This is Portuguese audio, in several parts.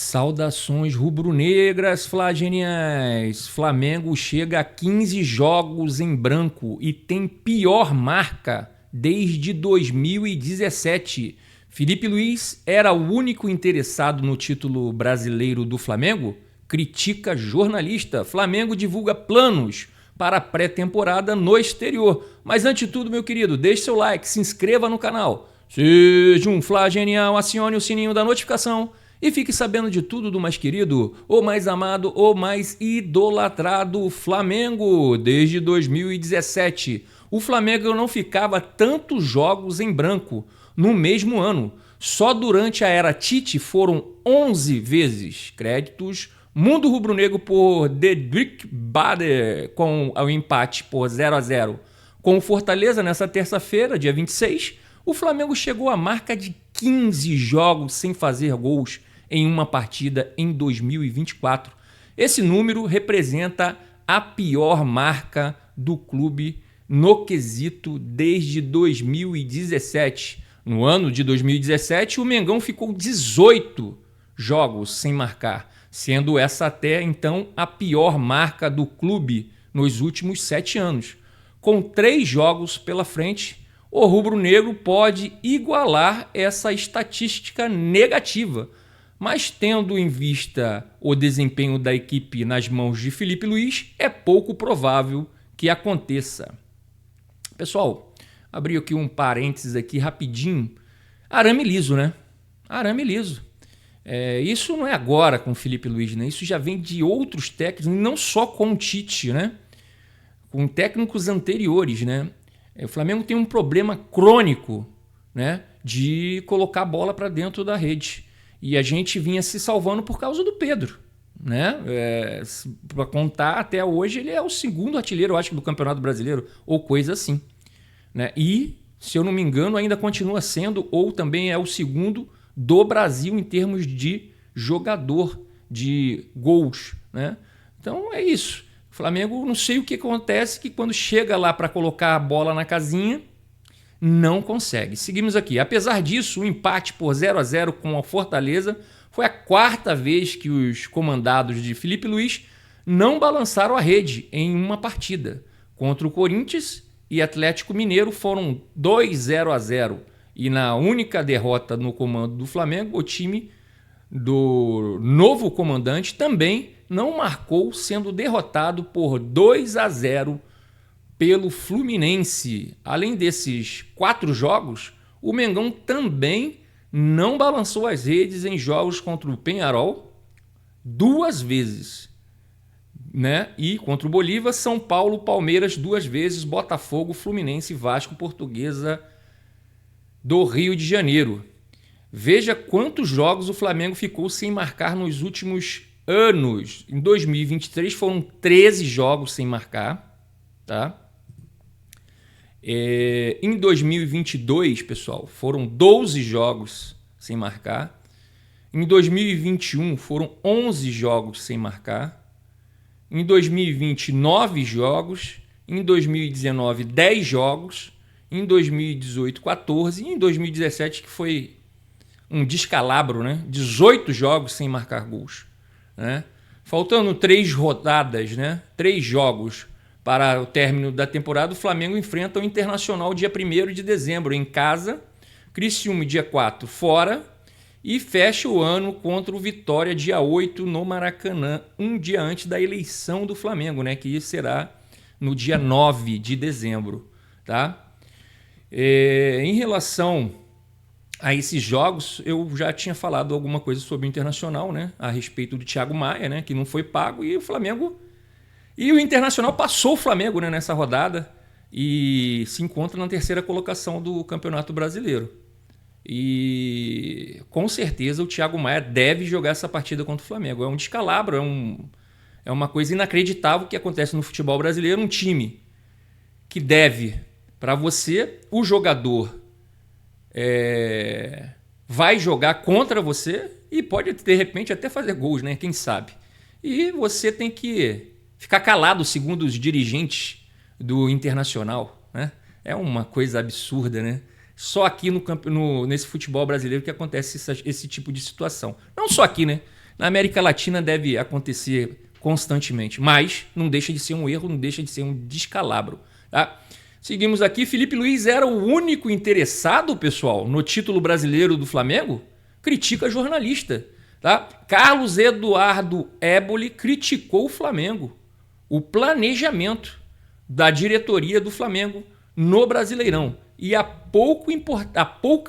Saudações rubro-negras flageniais. Flamengo chega a 15 jogos em branco e tem pior marca desde 2017. Felipe Luiz era o único interessado no título brasileiro do Flamengo? Critica jornalista. Flamengo divulga planos para a pré-temporada no exterior. Mas antes de tudo, meu querido, deixe seu like, se inscreva no canal. Seja um flagenial, acione o sininho da notificação e fique sabendo de tudo do mais querido, o mais amado, o mais idolatrado Flamengo. Desde 2017, o Flamengo não ficava tantos jogos em branco no mesmo ano. Só durante a era Tite foram 11 vezes. Créditos Mundo Rubro-Negro por Dedrick Bader com o empate por 0-0 com o Fortaleza nessa terça-feira, dia 26. O Flamengo chegou à marca de 15 jogos sem fazer gols em uma partida em 2024. Esse número representa a pior marca do clube no quesito desde 2017. No ano de 2017, o Mengão ficou 18 jogos sem marcar, sendo essa até então a pior marca do clube nos últimos 7 anos. Com 3 jogos pela frente, o rubro-negro pode igualar essa estatística negativa, mas tendo em vista o desempenho da equipe nas mãos de Felipe Luiz, é pouco provável que aconteça. Pessoal, abri aqui um parênteses aqui rapidinho. Arame liso, né? Arame liso. Isso não é agora com o Felipe Luiz, né? Isso já vem de outros técnicos, não só com o Tite, né? Com técnicos anteriores, né? O Flamengo tem um problema crônico, né, de colocar a bola para dentro da rede. E a gente vinha se salvando por causa do Pedro, né? Para contar, até hoje ele é o segundo artilheiro, eu acho, do Campeonato Brasileiro, ou coisa assim, né? E, se eu não me engano, ainda continua sendo, ou também é o segundo do Brasil em termos de jogador, de gols, né? Então é isso. O Flamengo, não sei o que acontece, que quando chega lá para colocar a bola na casinha, não consegue. Seguimos aqui. Apesar disso, o empate por 0-0 com a Fortaleza foi a 4ª vez que os comandados de Felipe Luiz não balançaram a rede em uma partida. Contra o Corinthians e Atlético Mineiro foram 2-0-0. E na única derrota no comando do Flamengo, o time do novo comandante também não marcou, sendo derrotado por 2-0 pelo Fluminense. Além desses 4 jogos, o Mengão também não balançou as redes em jogos contra o Peñarol 2 vezes, né? E contra o Bolívar, São Paulo, Palmeiras 2 vezes, Botafogo, Fluminense, Vasco, Portuguesa do Rio de Janeiro. Veja quantos jogos o Flamengo ficou sem marcar nos últimos anos. Em 2023 foram 13 jogos sem marcar, tá? Em 2022, pessoal, foram 12 jogos sem marcar. Em 2021 foram 11 jogos sem marcar. Em 2020, 9 jogos. Em 2019, 10 jogos. Em 2018, 14. E em 2017, que foi um descalabro, né? 18 jogos sem marcar gols, né? Faltando 3 rodadas, né? 3 jogos para o término da temporada, o Flamengo enfrenta o Internacional dia 1º de dezembro em casa, Criciúma dia 4 fora e fecha o ano contra o Vitória dia 8 no Maracanã, um dia antes da eleição do Flamengo, né? Que será no dia 9 de dezembro, tá? Em relação a esses jogos, eu já tinha falado alguma coisa sobre o Internacional, né? A respeito do Thiago Maia, né? Que não foi pago, e o Flamengo... E o Internacional passou o Flamengo, né, nessa rodada e se encontra na 3ª colocação do Campeonato Brasileiro. E com certeza o Thiago Maia deve jogar essa partida contra o Flamengo. É um descalabro, é uma coisa inacreditável que acontece no futebol brasileiro. Um time que deve para você, o jogador vai jogar contra você e pode, de repente, até fazer gols, né? Quem sabe? E você tem que ficar calado, segundo os dirigentes do Internacional, né? É uma coisa absurda, né? Só aqui nesse futebol brasileiro que acontece esse tipo de situação. Não só aqui, né? Na América Latina deve acontecer constantemente, mas não deixa de ser um erro, não deixa de ser um descalabro. Tá? Seguimos aqui. Felipe Luiz era o único interessado, pessoal, no título brasileiro do Flamengo? Critica jornalista. Tá? Carlos Eduardo Éboli criticou o Flamengo, o planejamento da diretoria do Flamengo no Brasileirão e a pouca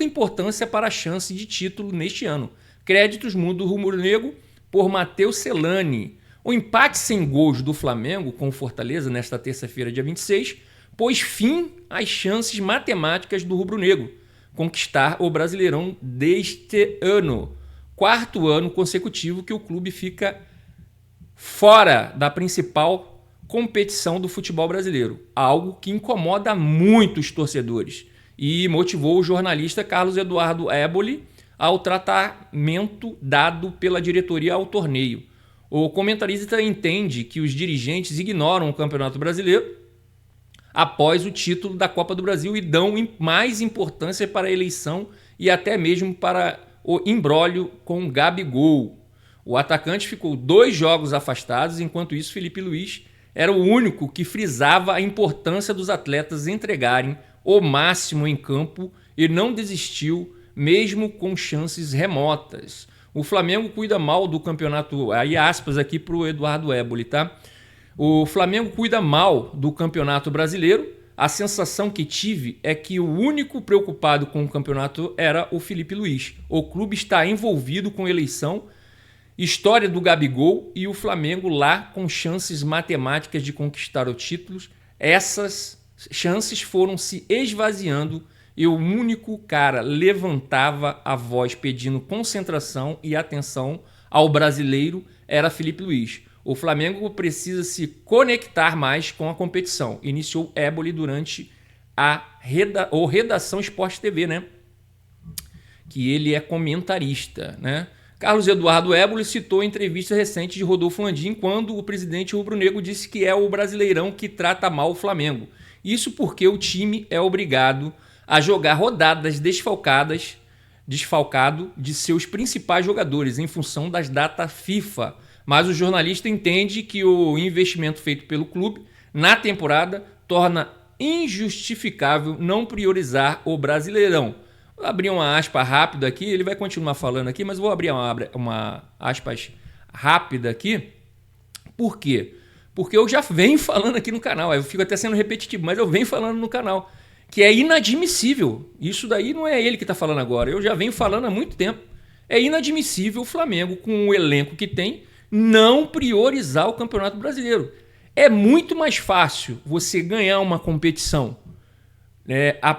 importância para a chance de título neste ano. Créditos Mundo Rubro-Negro por Matheus Celani. O empate sem gols do Flamengo com o Fortaleza nesta terça-feira, dia 26, pôs fim às chances matemáticas do rubro-negro conquistar o Brasileirão deste ano. 4º ano consecutivo que o clube fica fora da principal competição do futebol brasileiro, algo que incomoda muitos torcedores e motivou o jornalista Carlos Eduardo Éboli ao tratamento dado pela diretoria ao torneio. O comentarista entende que os dirigentes ignoram o Campeonato Brasileiro após o título da Copa do Brasil e dão mais importância para a eleição e até mesmo para o imbróglio com o Gabigol. O atacante ficou 2 jogos afastados, enquanto isso Felipe Luiz era o único que frisava a importância dos atletas entregarem o máximo em campo e não desistiu mesmo com chances remotas. O Flamengo cuida mal do campeonato, aí aspas aqui para o Eduardo Éboli, tá? O Flamengo cuida mal do Campeonato Brasileiro. A sensação que tive é que o único preocupado com o campeonato era o Felipe Luiz. O clube está envolvido com eleição, história do Gabigol e o Flamengo lá com chances matemáticas de conquistar o título. Essas chances foram se esvaziando e o único cara levantava a voz pedindo concentração e atenção ao brasileiro era Felipe Luiz. O Flamengo precisa se conectar mais com a competição. Iniciou Éboli durante a Redação Esporte TV, né? Que ele é comentarista, né? Carlos Eduardo Éboli citou em entrevista recente de Rodolfo Landim quando o presidente rubro-negro disse que é o Brasileirão que trata mal o Flamengo. Isso porque o time é obrigado a jogar rodadas desfalcado de seus principais jogadores em função das datas FIFA. Mas o jornalista entende que o investimento feito pelo clube na temporada torna injustificável não priorizar o Brasileirão. Vou abrir uma aspa rápida aqui, ele vai continuar falando aqui, mas vou abrir uma aspas rápida aqui. Por quê? Porque eu já venho falando aqui no canal, eu fico até sendo repetitivo, mas eu venho falando no canal, que é inadmissível. Isso daí não é ele que está falando agora, eu já venho falando há muito tempo. É inadmissível o Flamengo, com o elenco que tem, não priorizar o Campeonato Brasileiro. É muito mais fácil você ganhar uma competição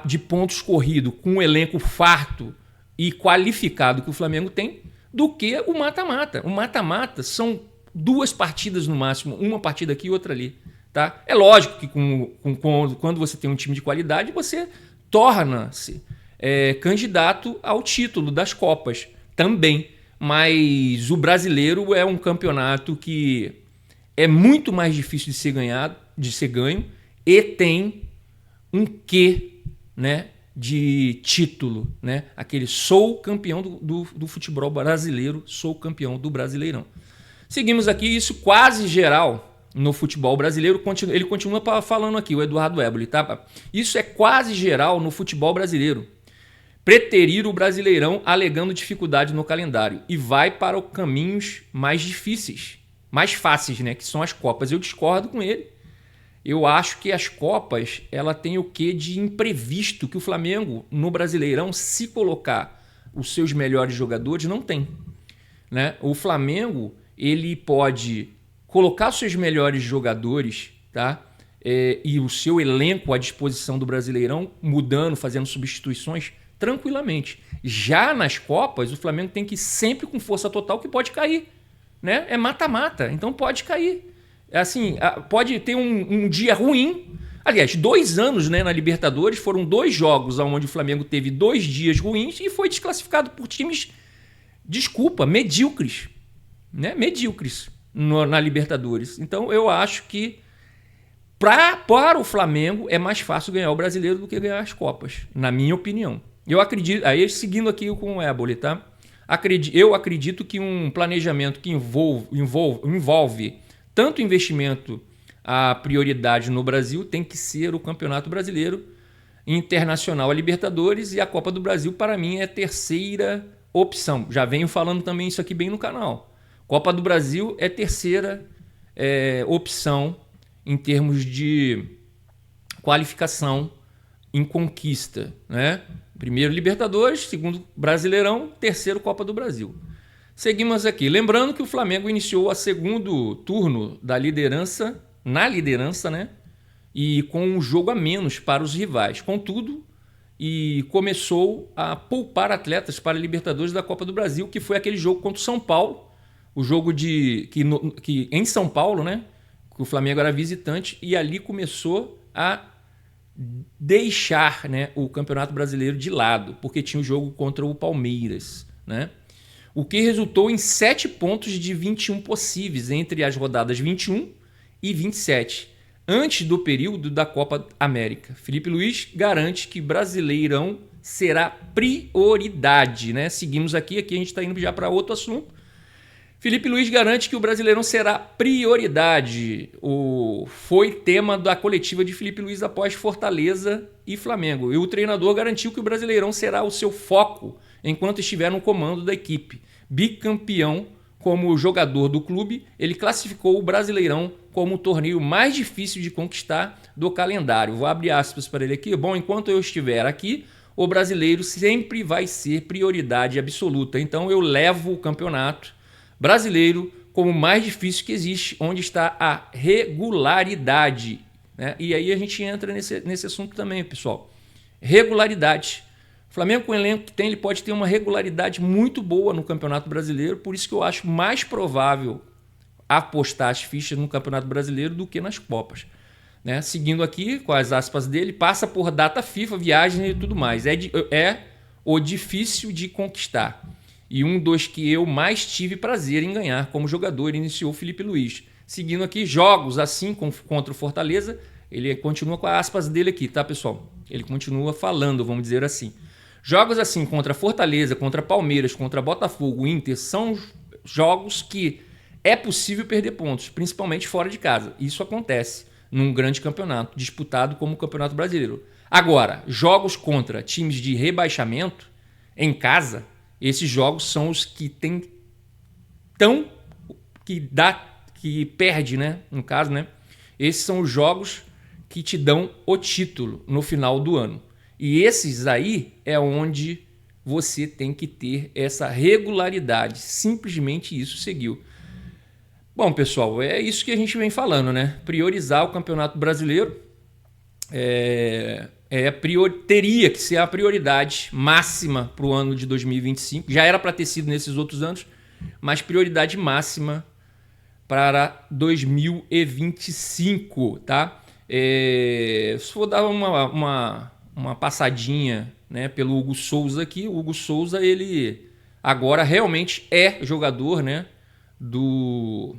de pontos corridos com um elenco farto e qualificado que o Flamengo tem do que o mata-mata. O mata-mata são 2 partidas no máximo, uma partida aqui e outra ali. Tá? É lógico que quando você tem um time de qualidade, você torna-se candidato ao título das Copas também. Mas o brasileiro é um campeonato que é muito mais difícil de ser ganho e tem um quê, né, de título, né? Aquele sou campeão do futebol brasileiro, sou campeão do Brasileirão. Seguimos aqui, isso quase geral no futebol brasileiro, ele continua falando aqui, o Eduardo Éboli, tá? Isso é quase geral no futebol brasileiro. Preterir o Brasileirão alegando dificuldade no calendário e vai para os caminhos mais difíceis, mais fáceis, né, que são as Copas. Eu discordo com ele. Eu acho que as Copas, ela tem o quê de imprevisto que o Flamengo no Brasileirão, se colocar os seus melhores jogadores, não tem, né? O Flamengo, ele pode colocar os seus melhores jogadores, tá? E o seu elenco à disposição do Brasileirão, mudando, fazendo substituições tranquilamente. Já nas Copas, o Flamengo tem que ir sempre com força total, que pode cair, né? É mata-mata, então pode cair. Assim, pode ter um dia ruim. Aliás, 2 anos, né, na Libertadores, foram 2 jogos onde o Flamengo teve 2 dias ruins e foi desclassificado por times, medíocres, né? Medíocres na Libertadores. Então eu acho que para o Flamengo é mais fácil ganhar o Brasileiro do que ganhar as Copas, na minha opinião. Eu acredito, aí seguindo aqui com o Éboli, tá? Eu acredito que um planejamento que envolve tanto investimento a prioridade no Brasil tem que ser o Campeonato Brasileiro, Internacional, a Libertadores, e a Copa do Brasil, para mim, é a terceira opção. Já venho falando também isso aqui bem no canal. Copa do Brasil é terceira opção em termos de qualificação em conquista, né? Primeiro Libertadores, segundo Brasileirão, terceiro Copa do Brasil. Seguimos aqui. Lembrando que o Flamengo iniciou o segundo turno da liderança, né? E com um jogo a menos para os rivais. Contudo, e começou a poupar atletas para a Libertadores da Copa do Brasil, que foi aquele jogo contra o São Paulo, o jogo que em São Paulo, né? Que o Flamengo era visitante, e ali começou a deixar, né, o Campeonato Brasileiro de lado, porque tinha o jogo contra o Palmeiras, né? O que resultou em 7 pontos de 21 possíveis entre as rodadas 21 e 27, antes do período da Copa América. Felipe Luiz garante que Brasileirão será prioridade, né? Seguimos aqui a gente está indo já para outro assunto. Felipe Luiz garante que o Brasileirão será prioridade. Foi tema da coletiva de Felipe Luiz após Fortaleza e Flamengo. E o treinador garantiu que o Brasileirão será o seu foco enquanto estiver no comando da equipe. Bicampeão como jogador do clube, ele classificou o Brasileirão como o torneio mais difícil de conquistar do calendário. Vou abrir aspas para ele aqui. Bom, enquanto eu estiver aqui, o brasileiro sempre vai ser prioridade absoluta. Então eu levo o campeonato brasileiro como o mais difícil que existe, onde está a regularidade, né? E aí a gente entra nesse assunto também, pessoal. Regularidade. O Flamengo, com o elenco que tem, ele pode ter uma regularidade muito boa no Campeonato Brasileiro, por isso que eu acho mais provável apostar as fichas no Campeonato Brasileiro do que nas Copas, né? Seguindo aqui, com as aspas dele, passa por data FIFA, viagem e tudo mais. É o difícil de conquistar. E um dos que eu mais tive prazer em ganhar como jogador, iniciou o Felipe Luiz. Seguindo aqui, jogos assim contra o Fortaleza, ele continua com as aspas dele aqui, tá, pessoal? Ele continua falando, vamos dizer assim. Jogos assim contra Fortaleza, contra Palmeiras, contra Botafogo, Inter, são jogos que é possível perder pontos, principalmente fora de casa. Isso acontece num grande campeonato, disputado como o Campeonato Brasileiro. Agora, jogos contra times de rebaixamento, em casa, esses jogos são os que tem que perde, né? No caso, né? Esses são os jogos que te dão o título no final do ano. E esses aí é onde você tem que ter essa regularidade. Simplesmente isso seguiu. Bom, pessoal, é isso que a gente vem falando, né? Priorizar o Campeonato Brasileiro teria que ser a prioridade máxima para o ano de 2025. Já era para ter sido nesses outros anos, mas prioridade máxima para 2025, tá? Se for dar uma passadinha, né, pelo Hugo Souza aqui, o Hugo Souza, ele agora realmente é jogador, né, do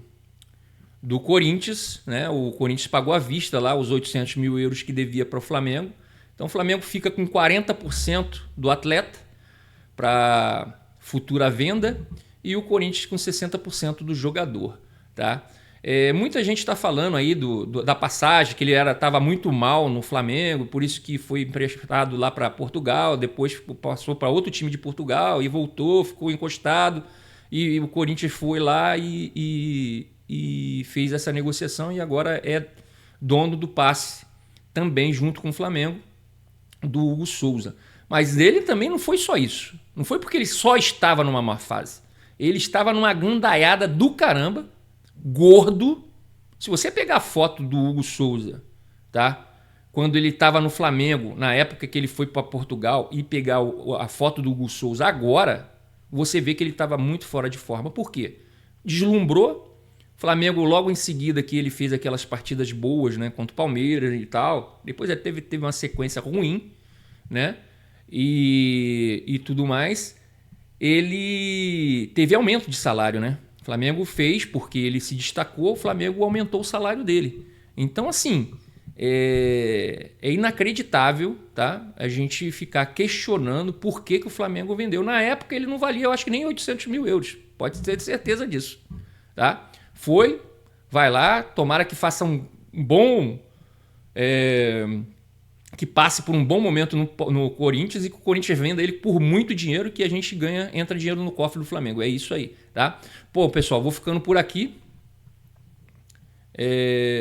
Corinthians, né? O Corinthians pagou à vista lá os 800 mil euros que devia para o Flamengo. Então o Flamengo fica com 40% do atleta para futura venda e o Corinthians com 60% do jogador, tá? Muita gente está falando aí da passagem, que ele estava muito mal no Flamengo, por isso que foi emprestado lá para Portugal, depois passou para outro time de Portugal e voltou, ficou encostado, e o Corinthians foi lá e fez essa negociação e agora é dono do passe, também junto com o Flamengo, do Hugo Souza. Mas ele também não foi só isso. Não foi porque ele só estava numa má fase. Ele estava numa gandaiada do caramba, gordo. Se você pegar a foto do Hugo Souza, tá? Quando ele estava no Flamengo, na época que ele foi para Portugal, e pegar a foto do Hugo Souza agora, você vê que ele estava muito fora de forma. Por quê? Deslumbrou. Flamengo, logo em seguida que ele fez aquelas partidas boas, né, contra o Palmeiras e tal, depois teve uma sequência ruim, né, e tudo mais, ele teve aumento de salário, né? O Flamengo fez porque ele se destacou, o Flamengo aumentou o salário dele. Então, assim, É inacreditável, tá? A gente ficar questionando por que o Flamengo vendeu. Na época ele não valia, eu acho que nem 800 mil euros. Pode ter certeza disso, tá? Vai lá, tomara que faça um bom... que passe por um bom momento no Corinthians e que o Corinthians venda ele por muito dinheiro, que a gente entra dinheiro no cofre do Flamengo. É isso aí, tá? Pô, pessoal, vou ficando por aqui.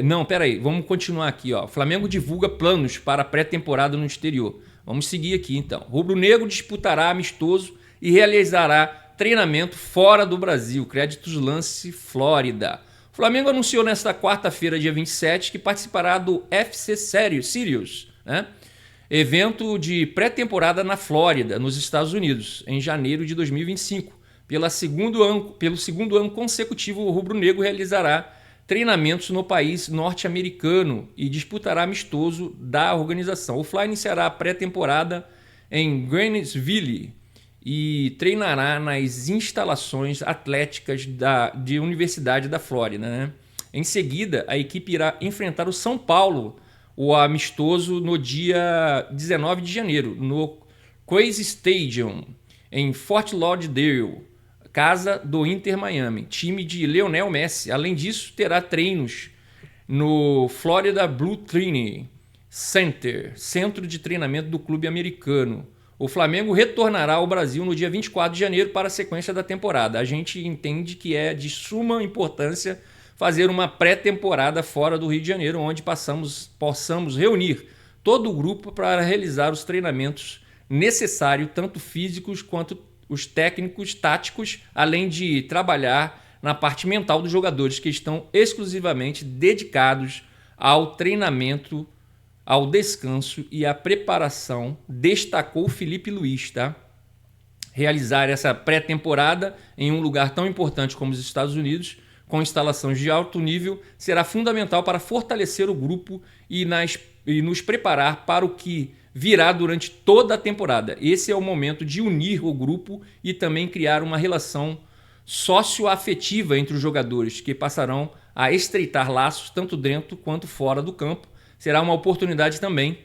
Não, peraí, vamos continuar aqui, ó. Flamengo divulga planos para pré-temporada no exterior. Vamos seguir aqui então. Rubro-Negro disputará amistoso e realizará treinamento fora do Brasil. Créditos Lance Flórida. O Flamengo anunciou nesta quarta-feira, dia 27, que participará do FC Sirius, né? Evento de pré-temporada na Flórida, nos Estados Unidos, em janeiro de 2025. Pelo segundo ano consecutivo, o Rubro-Negro realizará treinamentos no país norte-americano e disputará amistoso da organização. O Fly iniciará a pré-temporada em Gainesville e treinará nas instalações atléticas de Universidade da Flórida, né? Em seguida, a equipe irá enfrentar o São Paulo, o amistoso, no dia 19 de janeiro, no Crazy Stadium, em Fort Lauderdale, casa do Inter Miami, time de Lionel Messi. Além disso, terá treinos no Florida Blue Training Center, centro de treinamento do clube americano. O Flamengo retornará ao Brasil no dia 24 de janeiro para a sequência da temporada. A gente entende que é de suma importância fazer uma pré-temporada fora do Rio de Janeiro, onde possamos reunir todo o grupo para realizar os treinamentos necessários, tanto físicos quanto os técnicos, táticos, além de trabalhar na parte mental dos jogadores, que estão exclusivamente dedicados ao treinamento, ao descanso e à preparação, destacou Felipe Luiz, tá? Realizar essa pré-temporada em um lugar tão importante como os Estados Unidos, com instalações de alto nível, será fundamental para fortalecer o grupo e nos preparar para o que virá durante toda a temporada. Esse é o momento de unir o grupo e também criar uma relação socioafetiva entre os jogadores, que passarão a estreitar laços tanto dentro quanto fora do campo. Será uma oportunidade também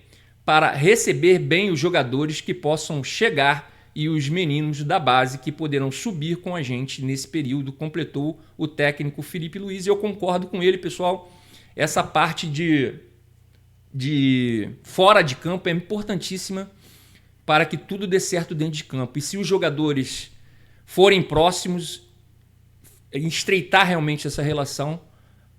para receber bem os jogadores que possam chegar e os meninos da base que poderão subir com a gente nesse período, completou o técnico Felipe Luiz. E eu concordo com ele, pessoal. Essa parte de fora de campo é importantíssima para que tudo dê certo dentro de campo. E se os jogadores forem próximos, estreitar realmente essa relação,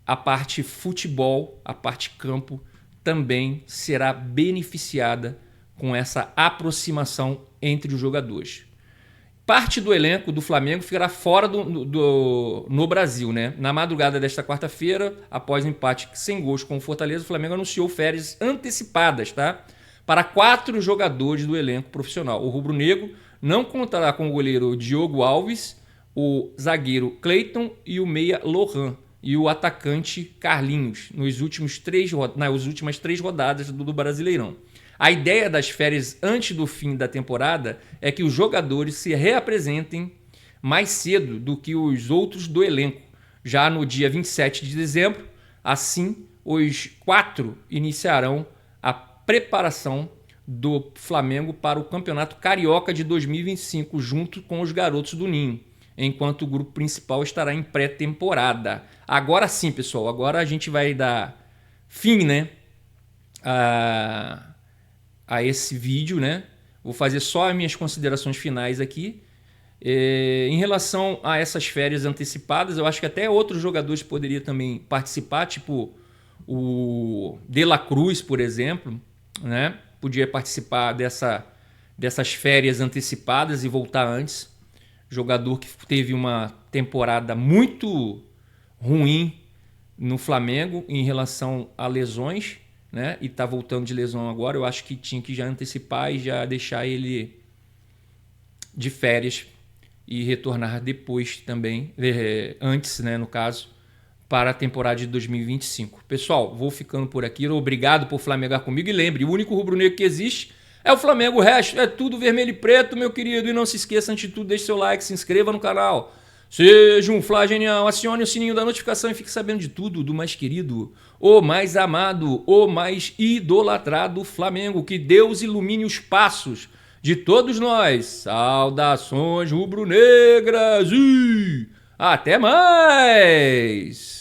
a parte futebol, a parte campo, também será beneficiada com essa aproximação entre os jogadores. Parte do elenco do Flamengo ficará fora no Brasil, né? Na madrugada desta quarta-feira, após o empate sem gols com o Fortaleza, o Flamengo anunciou férias antecipadas, tá? Para 4 jogadores do elenco profissional. O rubro-negro não contará com o goleiro Diogo Alves, o zagueiro Cleiton e o meia Lohan e o atacante Carlinhos nas últimas 3 rodadas do Brasileirão. A ideia das férias antes do fim da temporada é que os jogadores se reapresentem mais cedo do que os outros do elenco, já no dia 27 de dezembro. Assim, os 4 iniciarão a preparação do Flamengo para o Campeonato Carioca de 2025, junto com os garotos do Ninho, enquanto o grupo principal estará em pré-temporada. Agora sim, pessoal, agora a gente vai dar fim, né, a esse vídeo, né? Vou fazer só as minhas considerações finais aqui. Em relação a essas férias antecipadas, eu acho que até outros jogadores poderiam também participar, tipo o De La Cruz, por exemplo, né? Podia participar dessas férias antecipadas e voltar antes. Jogador que teve uma temporada muito ruim no Flamengo em relação a lesões, né? E tá voltando de lesão agora. Eu acho que tinha que já antecipar e já deixar ele de férias e retornar depois também, antes, né, no caso, para a temporada de 2025. Pessoal, vou ficando por aqui. Obrigado por flamegar comigo. E lembre, o único rubro-negro que existe é o Flamengo. O resto é tudo vermelho e preto, meu querido. E não se esqueça, antes de tudo, deixe seu like, se inscreva no canal. Seja um Fla genial, acione o sininho da notificação e fique sabendo de tudo do mais querido, o mais amado, o mais idolatrado Flamengo. Que Deus ilumine os passos de todos nós. Saudações rubro-negras e até mais!